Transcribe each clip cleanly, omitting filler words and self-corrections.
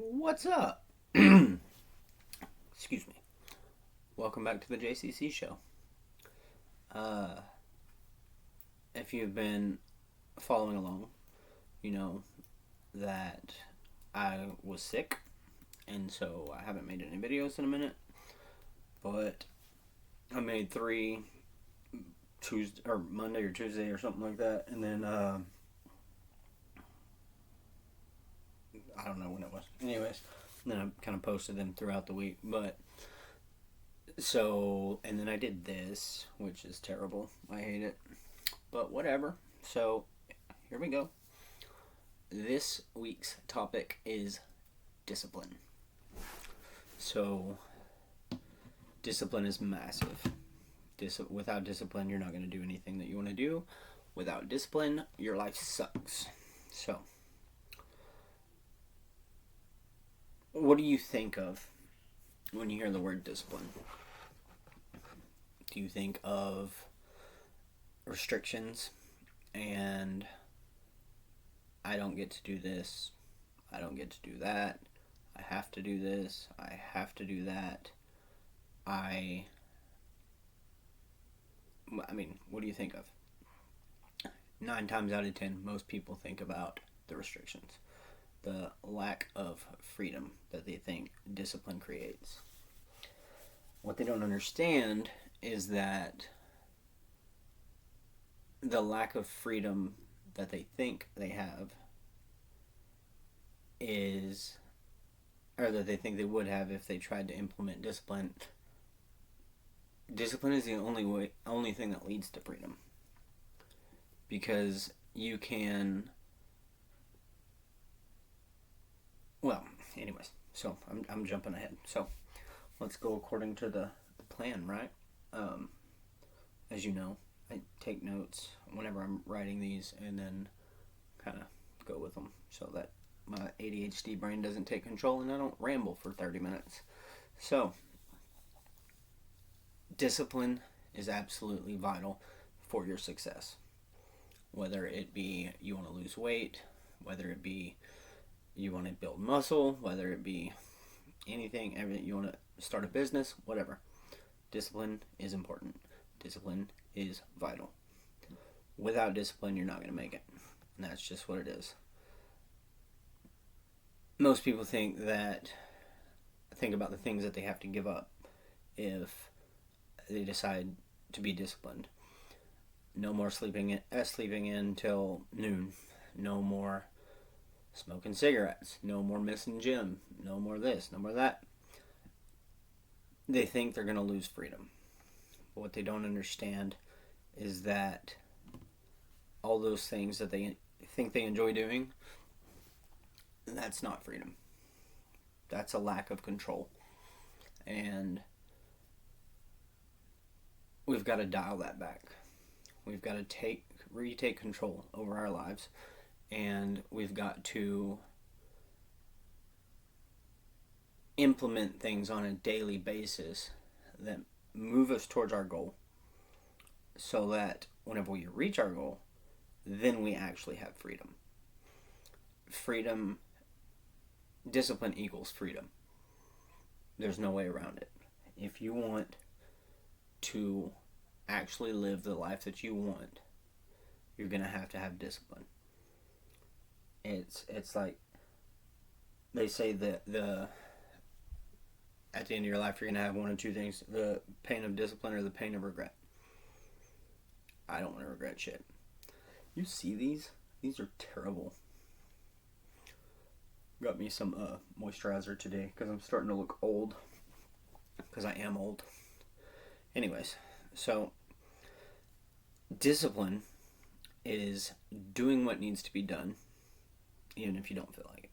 What's up? Excuse me. Welcome back to the JCC show. Uh, if you've been following along, you know that I was sick, and so I haven't made any videos in a minute. But I made three Tuesday or Monday or Tuesday or something like that, and then I don't know when it was. Anyways, then I kind of posted them throughout the week, but. So, and then I did this, which is terrible. I hate it. But whatever. So, here we go. This week's topic is discipline. So, discipline is massive. Without discipline, you're not going to do anything that you want to do. Without discipline, your life sucks. So, what do you think of when you hear the word discipline? Do you think of restrictions and I don't get to do this, I don't get to do that, I have to do this, I have to do that, I mean, what do you think of? 9 times out of 10, most people think about the restrictions, the lack of freedom that they think discipline creates. What they don't understand is that the lack of freedom that they think they have is, or that they think they would have if they tried to implement discipline. Discipline is the only thing that leads to freedom, because you can. Well, anyways, so I'm jumping ahead. So let's go according to the plan, right? As you know, I take notes whenever I'm writing these and then kind of go with them so that my ADHD brain doesn't take control and I don't ramble for 30 minutes. So, discipline is absolutely vital for your success. Whether it be you want to lose weight, whether it be you want to build muscle, whether it be anything, everything, you want to start a business, whatever. Discipline is important. Discipline is vital. Without discipline, you're not going to make it. And that's just what it is. Most people think about the things that they have to give up if they decide to be disciplined. No more sleeping in till noon. No more smoking cigarettes. No more missing gym. No more this. No more that. They think they're going to lose freedom. But what they don't understand is that all those things that they think they enjoy doing, that's not freedom. That's a lack of control. And we've got to dial that back. We've got to retake control over our lives. And we've got to implement things on a daily basis that move us towards our goal, so that whenever we reach our goal, then we actually have freedom. Discipline equals freedom. There's no way around it. If you want to actually live the life that you want, you're going to have discipline. It's like they say that at the end of your life, you're going to have one of two things: the pain of discipline or the pain of regret. I don't want to regret shit. You see these? These are terrible. Got me some moisturizer today because I'm starting to look old. Because I am old. Anyways, so discipline is doing what needs to be done, even if you don't feel like it.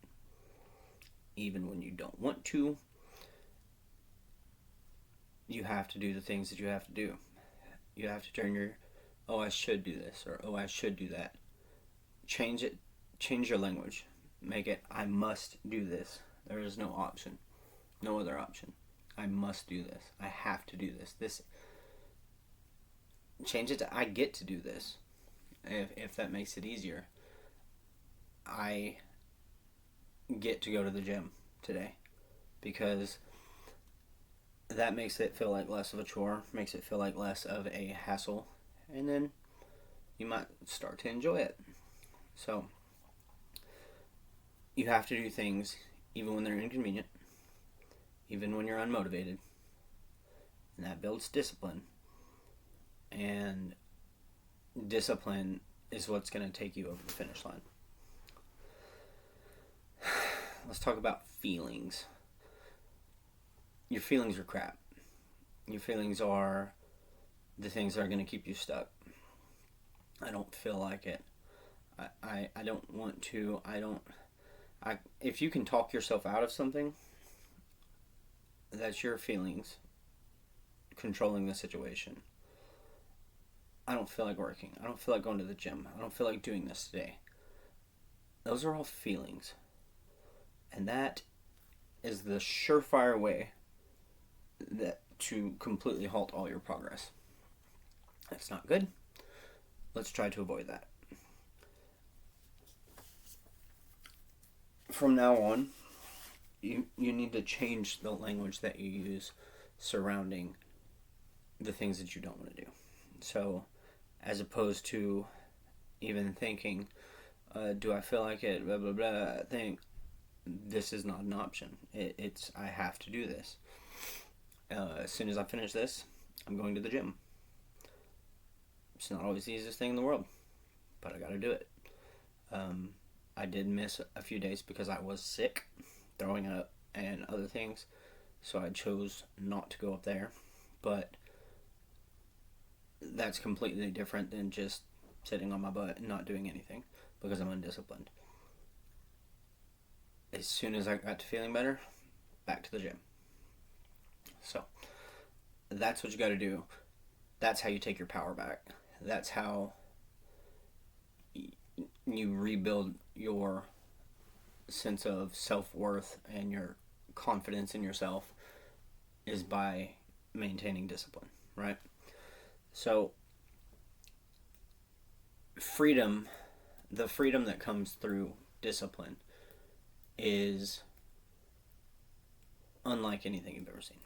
Even when you don't want to, you have to do the things that you have to do. You have to turn your, oh, I should do this, or oh, I should do that. Change it. Change your language. Make it, I must do this. There is no option. No other option. I must do this. I have to do this. Change it to, I get to do this. If that makes it easier. I get to go to the gym today, because that makes it feel like less of a chore, makes it feel like less of a hassle, and then you might start to enjoy it. So, you have to do things even when they're inconvenient, even when you're unmotivated, and that builds discipline. And discipline is what's going to take you over the finish line. Let's talk about feelings. Your feelings are crap. Your feelings are the things that are going to keep you stuck. I don't feel like it. I don't want to. If you can talk yourself out of something, that's your feelings controlling the situation. I don't feel like working. I don't feel like going to the gym. I don't feel like doing this today. Those are all feelings. And that is the surefire way that to completely halt all your progress. That's not good. Let's try to avoid that. From now on, you need to change the language that you use surrounding the things that you don't want to do. So, as opposed to even thinking, do I feel like it, blah, blah, blah, I think this is not an option. It's I have to do this. As soon as I finish this, I'm going to the gym. It's not always the easiest thing in the world, but I got to do it. I did miss a few days because I was sick, throwing up, and other things, so I chose not to go up there. But that's completely different than just sitting on my butt and not doing anything because I'm undisciplined. As soon as I got to feeling better, back to the gym. So, that's what you got to do. That's how you take your power back. That's how you rebuild your sense of self-worth and your confidence in yourself, is by maintaining discipline, right? So, the freedom that comes through discipline is unlike anything you've ever seen.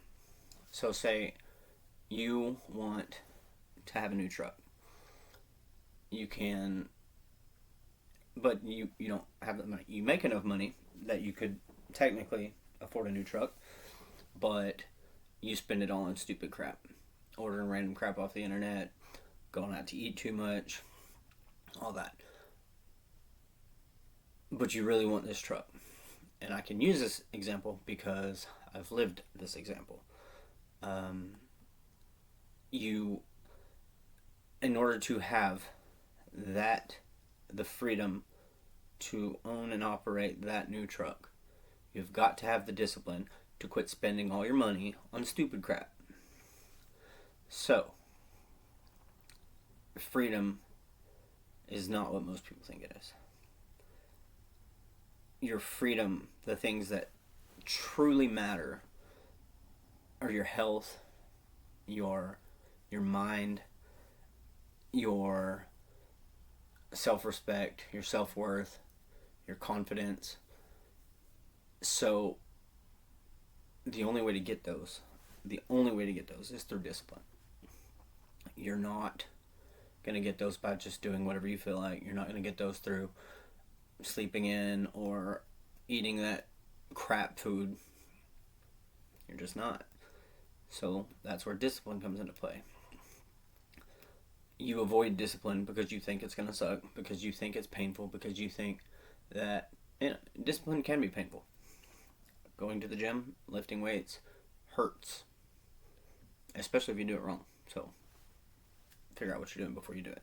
So say you want to have a new truck. You can, but you don't have the money. You make enough money that you could technically afford a new truck, but you spend it all on stupid crap. Ordering random crap off the internet, going out to eat too much, all that. But you really want this truck. And I can use this example because I've lived this example. In order to have the freedom to own and operate that new truck, you've got to have the discipline to quit spending all your money on stupid crap. So, freedom is not what most people think it is. Your freedom, the things that truly matter, are your health, your mind, your self-respect, your self-worth, your confidence. So, the only way to get those is through discipline. You're not going to get those by just doing whatever you feel like. You're not going to get those through sleeping in or eating that crap food. You're just not. So that's where discipline comes into play. You avoid discipline because you think it's going to suck, because you think it's painful, because you think that discipline can be painful. Going to the gym, lifting weights, hurts. Especially if you do it wrong. So figure out what you're doing before you do it.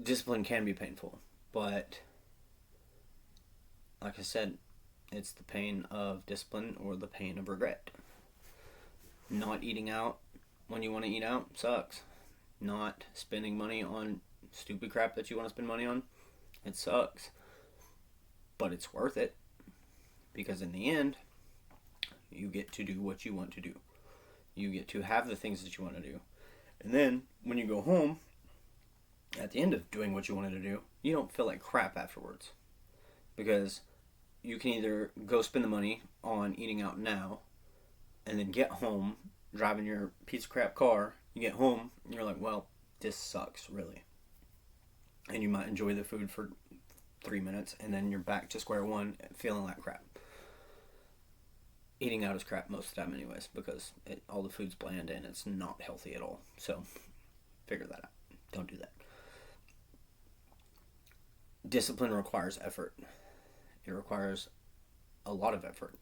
Discipline can be painful, but like I said, it's the pain of discipline or the pain of regret. Not eating out when you want to eat out sucks. Not spending money on stupid crap that you want to spend money on, it sucks. But it's worth it, because in the end, you get to do what you want to do. You get to have the things that you want to do. And then, when you go home, at the end of doing what you wanted to do, you don't feel like crap afterwards. Because you can either go spend the money on eating out now and then get home, driving your piece of crap car, you get home, and you're like, well, this sucks, really. And you might enjoy the food for 3 minutes, and then you're back to square one, feeling like crap. Eating out is crap most of the time anyways, because all the food's bland and it's not healthy at all. So, figure that out. Don't do that. Discipline requires effort. It requires a lot of effort.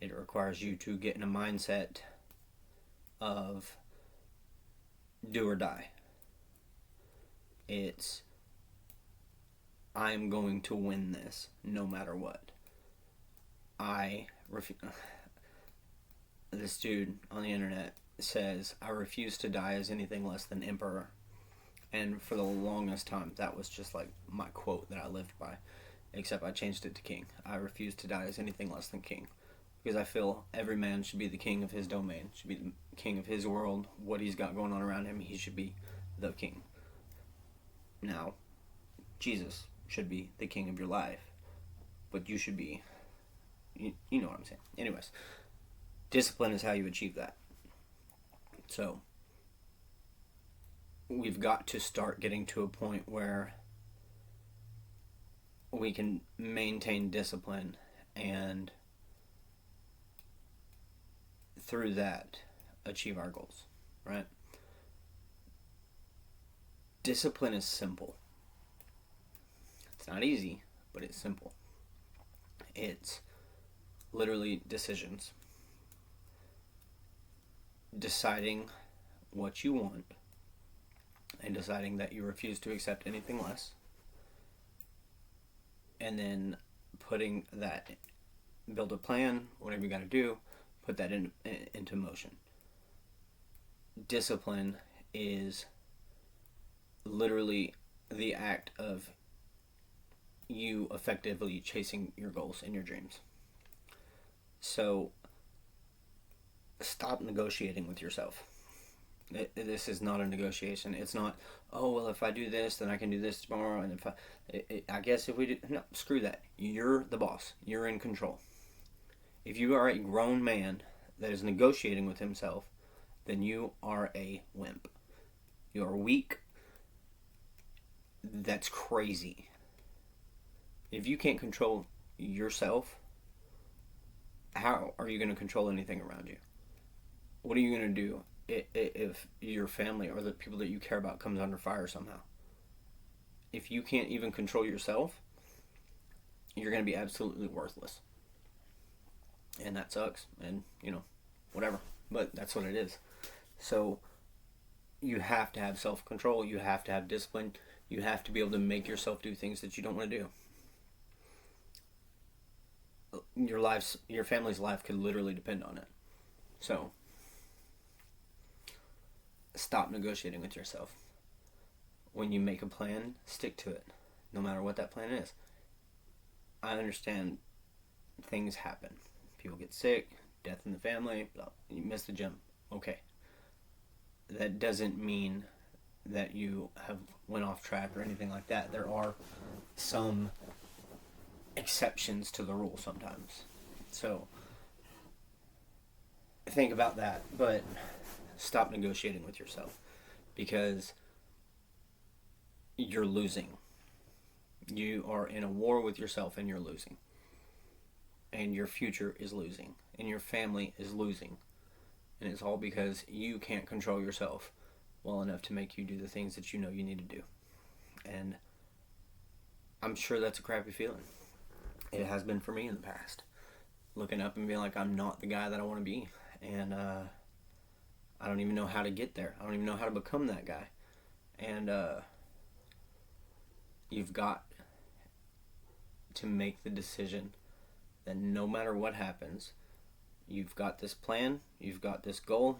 It requires you to get in a mindset of do or die. It's, I'm going to win this no matter what. This dude on the internet says, I refuse to die as anything less than emperor. And for the longest time, that was just like my quote that I lived by. Except I changed it to king. I refuse to die as anything less than king. Because I feel every man should be the king of his domain. Should be the king of his world. What he's got going on around him, he should be the king. Now, Jesus should be the king of your life. But you should be... You know what I'm saying. Anyways, discipline is how you achieve that. So, we've got to start getting to a point where we can maintain discipline and through that achieve our goals, right? Discipline is simple. It's not easy, but it's simple. It's literally decisions. Deciding what you want and deciding that you refuse to accept anything less. And then build a plan, whatever you got to do, put that into motion. Discipline is literally the act of you effectively chasing your goals and your dreams. So, stop negotiating with yourself. This is not a negotiation. It's not, oh, well, if I do this, then I can do this tomorrow. And I guess if we do, no, screw that. You're the boss. You're in control. If you are a grown man that is negotiating with himself, then you are a wimp. You are weak. That's crazy. If you can't control yourself, how are you going to control anything around you? What are you going to do if your family or the people that you care about comes under fire somehow? If you can't even control yourself, you're going to be absolutely worthless. And that sucks. And, whatever. But that's what it is. So, you have to have self-control. You have to have discipline. You have to be able to make yourself do things that you don't want to do. Your family's life could literally depend on it. So, stop negotiating with yourself. When you make a plan, stick to it, no matter what that plan is. I understand things happen. People get sick, death in the family, you miss the gym. Okay. That doesn't mean that you have went off track or anything like that. There are some exceptions to the rule sometimes. So, think about that, but stop negotiating with yourself because you're losing. You are in a war with yourself and you're losing. And your future is losing. And your family is losing. And it's all because you can't control yourself well enough to make you do the things that you know you need to do. And I'm sure that's a crappy feeling. It has been for me in the past. Looking up and being like, I'm not the guy that I want to be. And I don't even know how to get there. I don't even know how to become that guy. And you've got to make the decision that no matter what happens, you've got this plan, you've got this goal,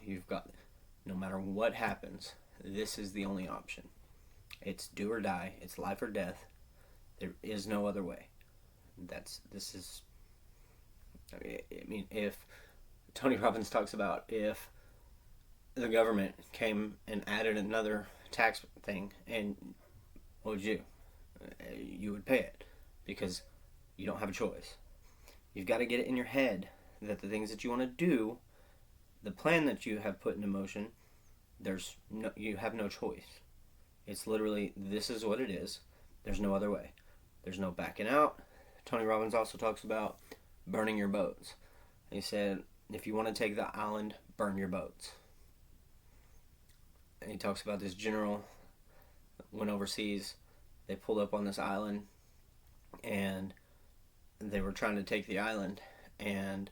no matter what happens, this is the only option. It's do or die. It's life or death. There is no other way. If Tony Robbins talks about if the government came and added another tax thing, and what would you do? You would pay it because you don't have a choice. You've got to get it in your head that the things that you want to do, the plan that you have put into motion, you have no choice. It's literally, this is what it is. There's no other way. There's no backing out. Tony Robbins also talks about burning your boats. He said, if you want to take the island, burn your boats. And he talks about this general went overseas. They pulled up on this island, and they were trying to take the island, and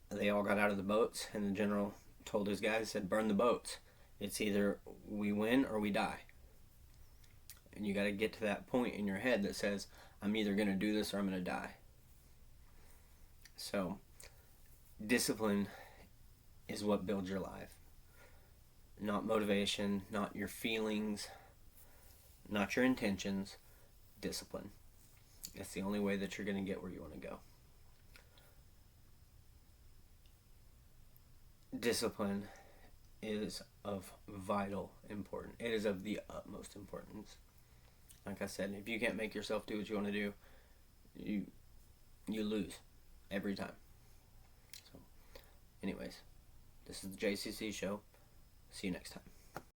they all got out of the boats, and the general told his guys, said, burn the boats. It's either we win or we die. And you got to get to that point in your head that says, I'm either going to do this or I'm going to die. So, discipline is what builds your life. Not motivation, not your feelings, not your intentions. Discipline. It's the only way that you're going to get where you want to go. Discipline is of vital importance. It is of the utmost importance. Like I said, if you can't make yourself do what you want to do, you lose every time. So, anyways, this is the JCC show. See you next time.